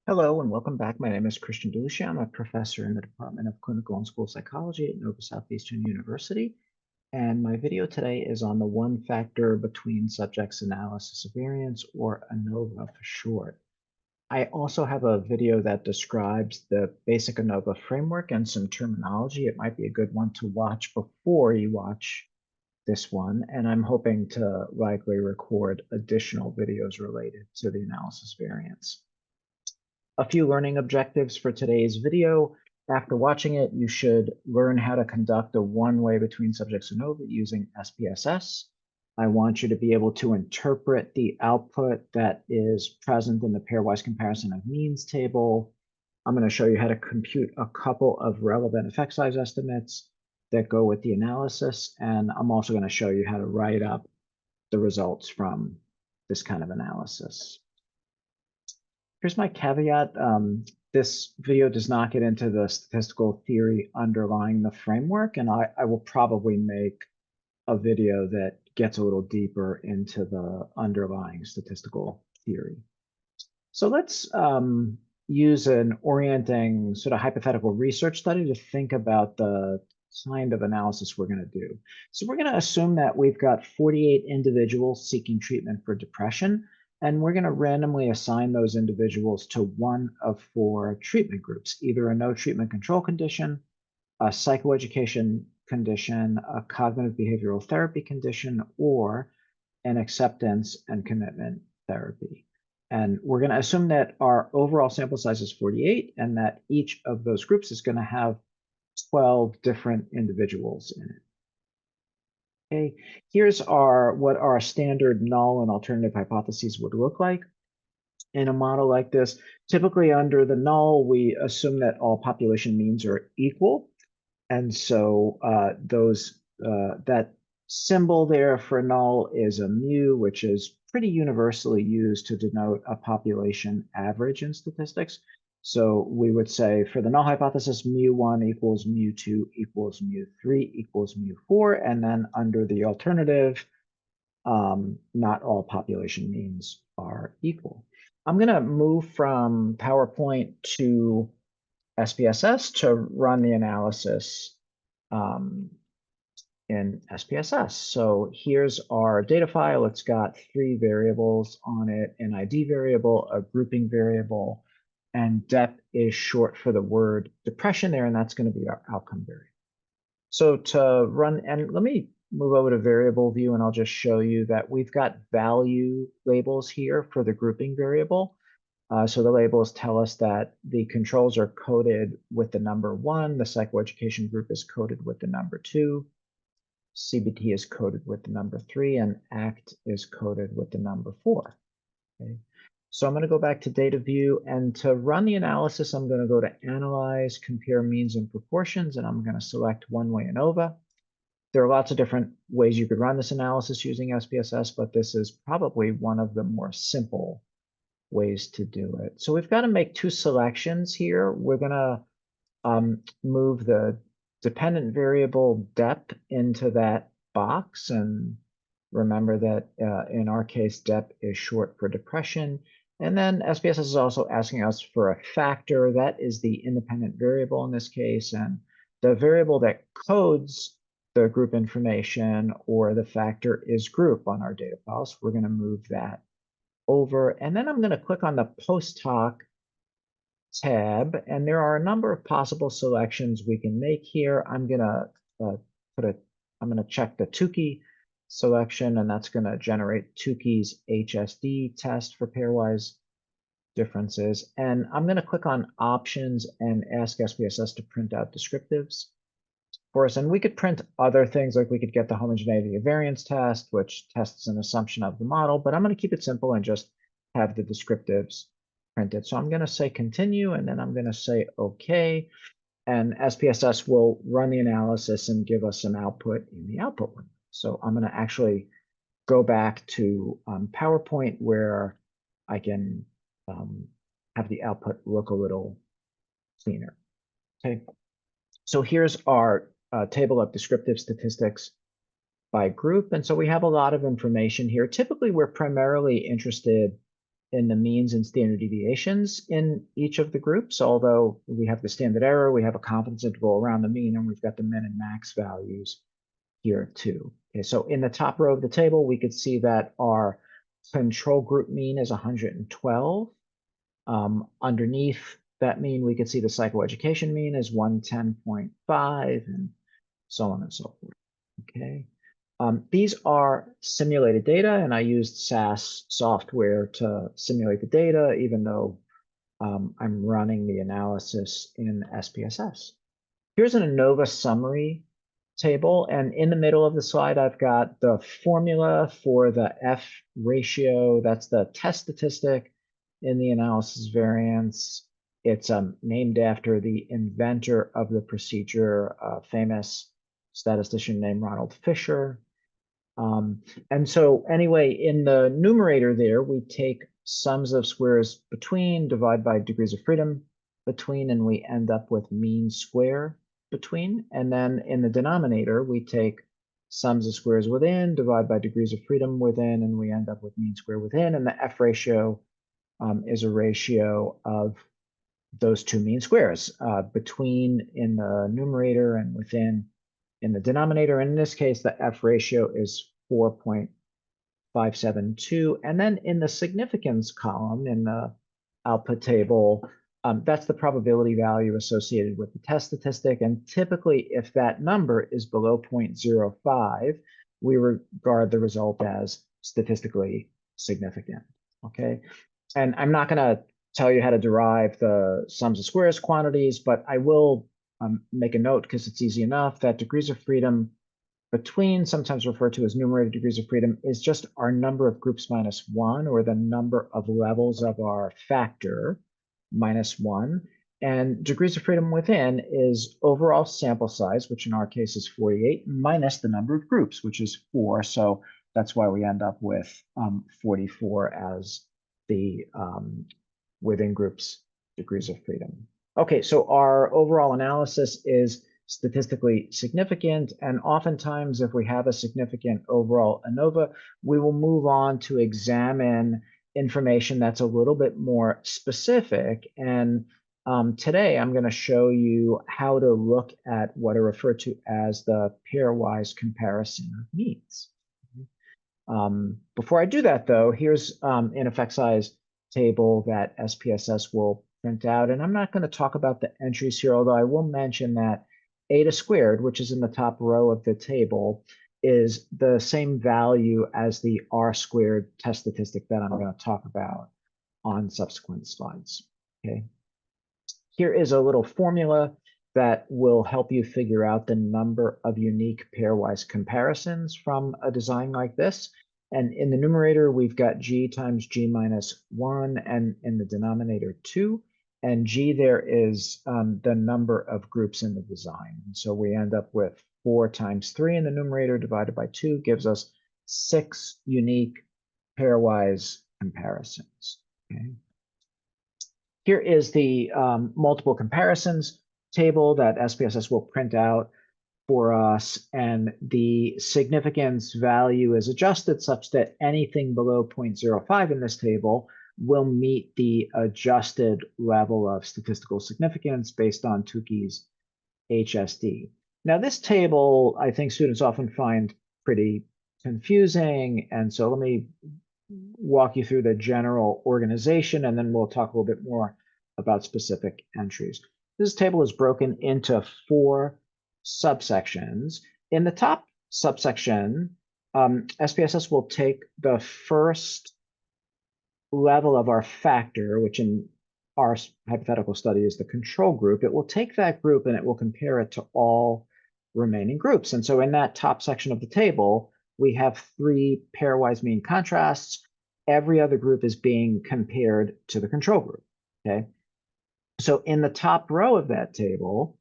Hello and welcome back. My name is Christian Delucia. I'm a professor in the Department of Clinical and School Psychology at Nova Southeastern University. And my video today is on the one factor between subjects analysis of variance, or ANOVA for short. I also have a video that describes the basic ANOVA framework and some terminology. It might be a good one to watch before you watch this one. And I'm hoping to likely record additional videos related to the analysis variance. A few learning objectives for today's video. After watching it, you should learn how to conduct a one-way between subjects ANOVA using SPSS. I want you to be able to interpret the output that is present in the pairwise comparison of means table. I'm going to show you how to compute a couple of relevant effect size estimates that go with the analysis, and I'm also going to show you how to write up the results from this kind of analysis. Here's my caveat. This video does not get into the statistical theory underlying the framework, and I will probably make a video that gets a little deeper into the underlying statistical theory. So let's use an orienting sort of hypothetical research study to think about the kind of analysis we're going to do. So we're going to assume that we've got 48 individuals seeking treatment for depression, and we're going to randomly assign those individuals to one of four treatment groups, either a no treatment control condition, a psychoeducation condition, a cognitive behavioral therapy condition, or an acceptance and commitment therapy. And we're going to assume that our overall sample size is 48 and that each of those groups is going to have 12 different individuals in it. Okay, here's what our standard null and alternative hypotheses would look like in a model like this. Typically under the null, we assume that all population means are equal. And so that symbol there for null is a mu, which is pretty universally used to denote a population average in statistics. So we would say for the null hypothesis, mu1 equals mu2 equals mu3 equals mu4. And then under the alternative, not all population means are equal. I'm going to move from PowerPoint to SPSS to run the analysis in SPSS. So here's our data file. It's got three variables on it: an ID variable, a grouping variable, and DEP is short for the word depression there, and that's going to be our outcome variable. So to run, and let me move over to variable view, and I'll just show you that we've got value labels here for the grouping variable. So the labels tell us that the controls are coded with the number 1, the psychoeducation group is coded with the number 2, CBT is coded with the number 3, and ACT is coded with the number 4. Okay. So I'm going to go back to data view, and to run the analysis, I'm going to go to Analyze, Compare Means and Proportions, and I'm going to select One-Way ANOVA. There are lots of different ways you could run this analysis using SPSS, but this is probably one of the more simple ways to do it. So we've got to make two selections here. We're going to move the dependent variable DEP into that box. And remember that in our case, DEP is short for depression. And then SPSS is also asking us for a factor. That is the independent variable in this case. And the variable that codes the group information or the factor is group on our data file. So we're going to move that over, and then I'm going to click on the post hoc tab, and there are a number of possible selections we can make here. I'm going to check the Tukey selection, and that's going to generate Tukey's HSD test for pairwise differences. And I'm going to click on options and ask SPSS to print out descriptives for us. And we could print other things, like we could get the homogeneity of variance test, which tests an assumption of the model, but I'm going to keep it simple and just have the descriptives printed. So I'm going to say continue, and then I'm going to say OK. And SPSS will run the analysis and give us an output in the output window. So I'm going to actually go back to PowerPoint, where I can have the output look a little cleaner. Okay. So here's our table of descriptive statistics by group. And so we have a lot of information here. Typically, we're primarily interested in the means and standard deviations in each of the groups, although we have the standard error, we have a confidence interval around the mean, and we've got the min and max values here too. Okay, so in the top row of the table, we could see that our control group mean is 112. Underneath that mean, we could see the psychoeducation mean is 110.5 and so on and so forth. Okay. These are simulated data, and I used SAS software to simulate the data, even though I'm running the analysis in SPSS. Here's an ANOVA summary table, and in the middle of the slide, I've got the formula for the F ratio. That's the test statistic in the analysis variance. It's named after the inventor of the procedure, a famous statistician named Ronald Fisher. And so anyway, in the numerator there, we take sums of squares between, divide by degrees of freedom between, and we end up with mean square between. And then in the denominator, we take sums of squares within, divide by degrees of freedom within, and we end up with mean square within. And the F ratio is a ratio of those two mean squares, between in the numerator and within in the denominator. And in this case, the F ratio is 4.572. And then in the significance column in the output table, that's the probability value associated with the test statistic. And typically, if that number is below 0.05, we regard the result as statistically significant. Okay. And I'm not going to tell you how to derive the sums of squares quantities, but I will make a note, because it's easy enough, that degrees of freedom between, sometimes referred to as numerator degrees of freedom, is just our number of groups minus 1, or the number of levels of our factor minus 1. And degrees of freedom within is overall sample size, which in our case is 48, minus the number of groups, which is 4. So that's why we end up with 44 as the within groups degrees of freedom. Okay, so our overall analysis is statistically significant, and oftentimes if we have a significant overall ANOVA, we will move on to examine information that's a little bit more specific. And today I'm going to show you how to look at what are referred to as the pairwise comparison of means. Before I do that, though, here's an effect size table that SPSS will print out. And I'm not going to talk about the entries here, although I will mention that eta squared, which is in the top row of the table, is the same value as the R squared test statistic that I'm going to talk about on subsequent slides. Okay. Here is a little formula that will help you figure out the number of unique pairwise comparisons from a design like this. And in the numerator, we've got G times G minus 1, and in the denominator 2. And G there is the number of groups in the design. And so we end up with 4 times 3 in the numerator divided by 2 gives us 6 unique pairwise comparisons. Okay. Here is the multiple comparisons table that SPSS will print out for us, and the significance value is adjusted such that anything below 0.05 in this table will meet the adjusted level of statistical significance based on Tukey's HSD. Now, this table, I think students often find pretty confusing, and so let me walk you through the general organization, and then we'll talk a little bit more about specific entries. This table is broken into 4 subsections. In the top subsection, SPSS will take the first level of our factor, which in our hypothetical study is the control group. It will take that group and it will compare it to all remaining groups. And so in that top section of the table, we have 3 pairwise mean contrasts. Every other group is being compared to the control group. Okay. So in the top row of that table,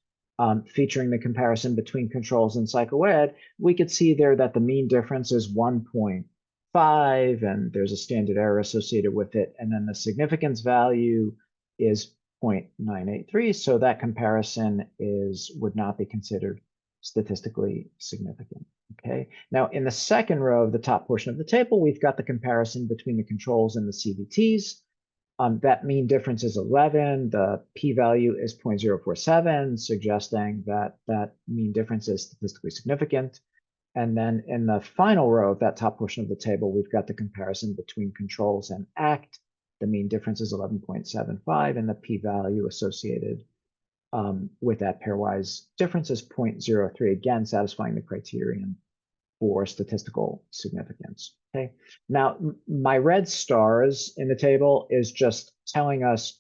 featuring the comparison between controls and psychoed, we could see there that the mean difference is 1.5, and there's a standard error associated with it. And then the significance value is 0.983. So that comparison would not be considered statistically significant. Okay, now in the second row of the top portion of the table, we've got the comparison between the controls and the CVTs. That mean difference is 11. The p-value is 0.047, suggesting that that mean difference is statistically significant. And then in the final row of that top portion of the table, we've got the comparison between controls and ACT. The mean difference is 11.75, and the p-value associated with that pairwise difference is 0.03, again satisfying the criterion for statistical significance. Okay, now my red stars in the table is just telling us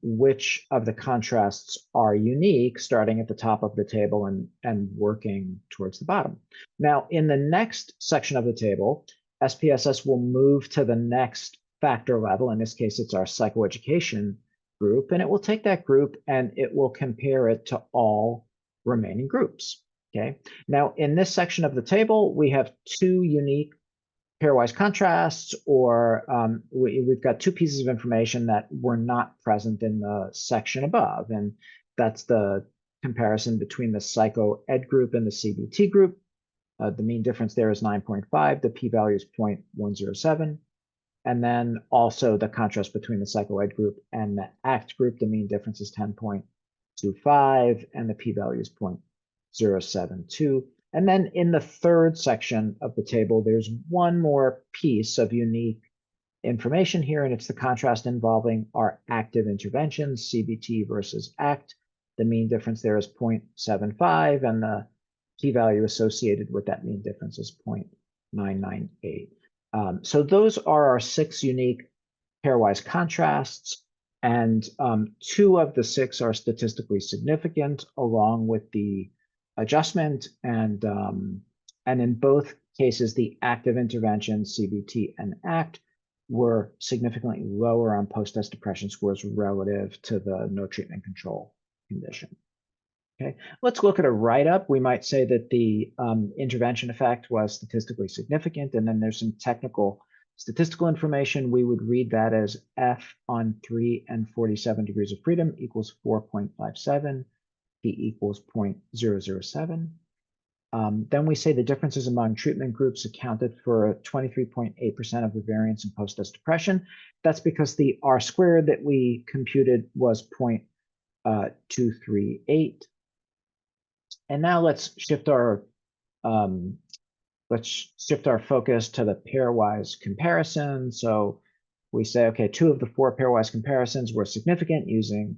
which of the contrasts are unique, starting at the top of the table and working towards the bottom. Now, in the next section of the table, SPSS will move to the next factor level. In this case, it's our psychoeducation group, and it will take that group and it will compare it to all remaining groups. Okay, now in this section of the table, we have two unique pairwise contrasts, or we've got two pieces of information that were not present in the section above, and that's the comparison between the psycho-ed group and the CBT group. The mean difference there is 9.5, the p-value is 0.107, and then also the contrast between the psycho-ed group and the ACT group, the mean difference is 10.25, and the p-value is 0.072. And then in the third section of the table, there's one more piece of unique information here, and it's the contrast involving our active interventions, CBT versus ACT. The mean difference there is 0.75, and the p-value associated with that mean difference is 0.998. So those are our 6 unique pairwise contrasts, and 2 of the 6 are statistically significant, along with the adjustment, and in both cases, the active intervention, CBT and ACT, were significantly lower on post-test depression scores relative to the no treatment control condition. Okay, let's look at a write-up. We might say that the intervention effect was statistically significant, and then there's some technical statistical information. We would read that as F on 3 and 47 degrees of freedom equals 4.57. P equals 0.007. Then we say the differences among treatment groups accounted for 23.8% of the variance in post-test depression. That's because the R squared that we computed was 0.238. And now let's shift our focus to the pairwise comparison. So we say, okay, 2 of the 4 pairwise comparisons were significant using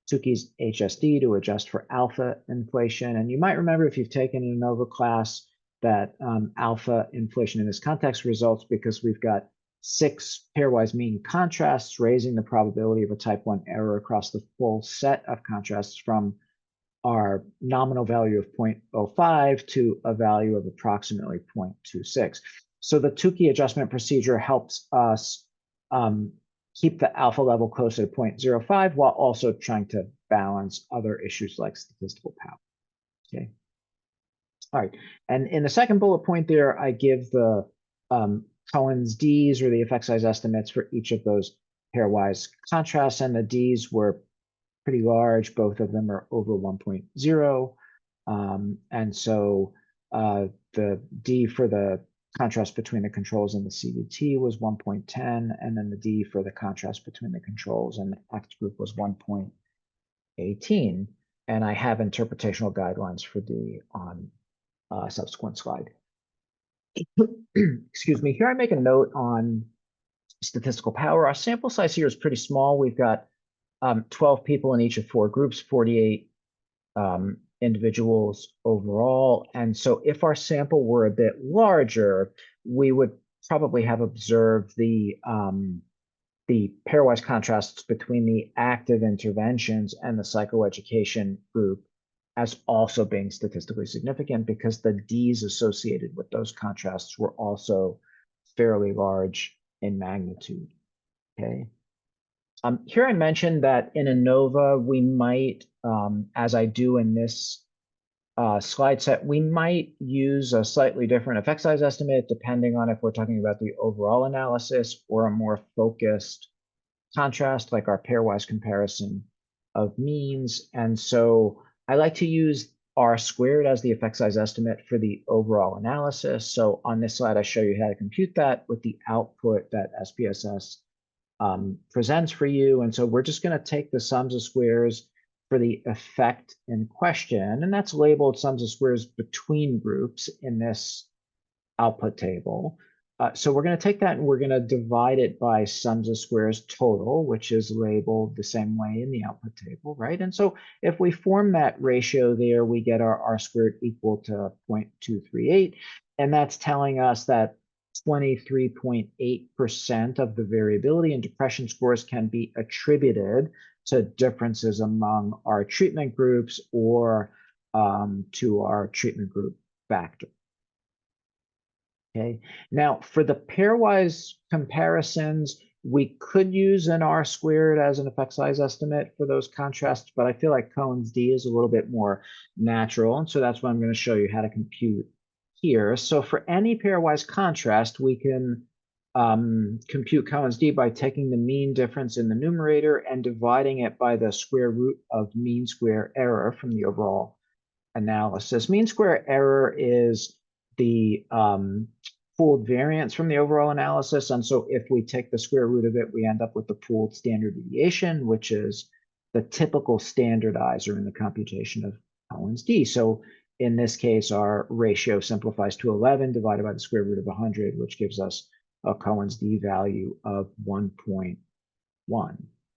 Tukey's HSD to adjust for alpha inflation. And you might remember, if you've taken an Anova class, that alpha inflation in this context results because we've got 6 pairwise mean contrasts, raising the probability of a type 1 error across the full set of contrasts from our nominal value of 0.05 to a value of approximately 0.26. So the Tukey adjustment procedure helps us keep the alpha level closer to 0.05 while also trying to balance other issues like statistical power. Okay. All right. And in the second bullet point there, I give the Cohen's D's, or the effect size estimates, for each of those pairwise contrasts, and the D's were pretty large. Both of them are over 1.0. And so the D for the contrast between the controls and the CBT was 1.10, and then the D for the contrast between the controls and the ACT group was 1.18. And I have interpretational guidelines for D on a subsequent slide. Excuse me. Here I make a note on statistical power. Our sample size here is pretty small. We've got 12 people in each of 4 groups, 48 individuals overall. And so if our sample were a bit larger, we would probably have observed the pairwise contrasts between the active interventions and the psychoeducation group as also being statistically significant, because the D's associated with those contrasts were also fairly large in magnitude. Okay. Here I mentioned that in Anova, we might, as I do in this slide set, we might use a slightly different effect size estimate depending on if we're talking about the overall analysis or a more focused contrast, like our pairwise comparison of means. And so I like to use R squared as the effect size estimate for the overall analysis. So on this slide, I show you how to compute that with the output that SPSS presents for you. And so we're just going to take the sums of squares for the effect in question, and that's labeled sums of squares between groups in this output table. So we're going to take that and we're going to divide it by sums of squares total, which is labeled the same way in the output table, right? And so if we form that ratio there, we get our R squared equal to 0.238. And that's telling us that 23.8% of the variability in depression scores can be attributed to differences among our treatment groups or to our treatment group factor. Okay, now for the pairwise comparisons, we could use an R squared as an effect size estimate for those contrasts, but I feel like Cohen's d is a little bit more natural, and so that's what I'm going to show you how to compute here. So for any pairwise contrast, we can compute Cohen's d by taking the mean difference in the numerator and dividing it by the square root of mean square error from the overall analysis. Mean square error is the pooled variance from the overall analysis. And so if we take the square root of it, we end up with the pooled standard deviation, which is the typical standardizer in the computation of Cohen's d. So in this case, our ratio simplifies to 11 divided by the square root of 100, which gives us a Cohen's d value of 1.1.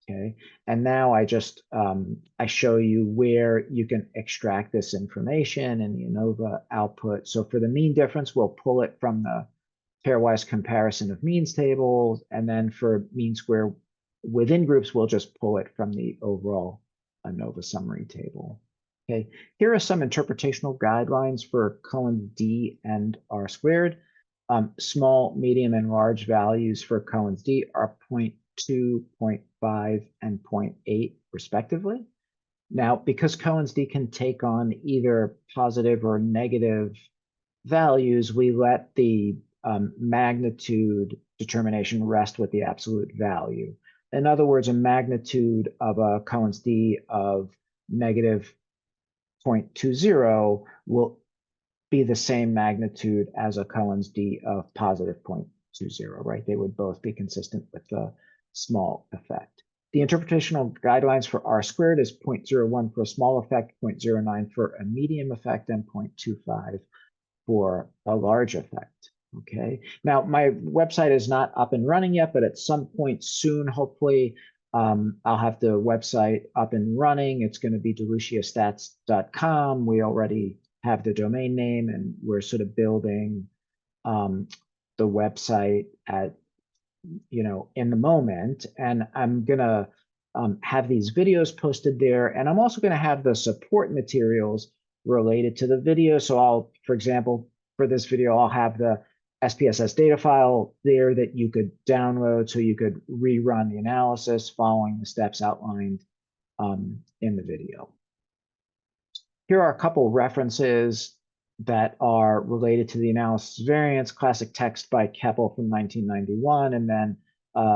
Okay, and now I just I show you where you can extract this information in the Anova output. So for the mean difference, we'll pull it from the pairwise comparison of means table, and then for mean square within groups, we'll just pull it from the overall Anova summary table. Okay, here are some interpretational guidelines for Cohen's d and R squared. Small, medium, and large values for Cohen's d are 0.2, 0.5, and 0.8 respectively. Now, because Cohen's d can take on either positive or negative values, we let the magnitude determination rest with the absolute value. In other words, a magnitude of a Cohen's d of negative 0.20 will be the same magnitude as a Cohen's d of positive 0.20, right? They would both be consistent with the small effect. The interpretational guidelines for R squared is 0.01 for a small effect, 0.09 for a medium effect, and 0.25 for a large effect. Okay, now my website is not up and running yet, but at some point soon, hopefully, I'll have the website up and running. It's going to be deluciastats.com. We already have the domain name, and we're sort of building the website at in the moment, and I'm gonna have these videos posted there, and I'm also gonna have the support materials related to the video. So I'll, for example, for this video, I'll have the SPSS data file there that you could download so you could rerun the analysis following the steps outlined in the video. Here are a couple references that are related to the analysis variance, classic text by Keppel from 1991, and then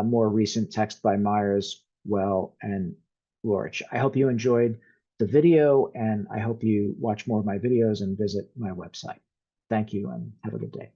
more recent text by Myers, Well, and Lorch. I hope you enjoyed the video, and I hope you watch more of my videos and visit my website. Thank you, and have a good day.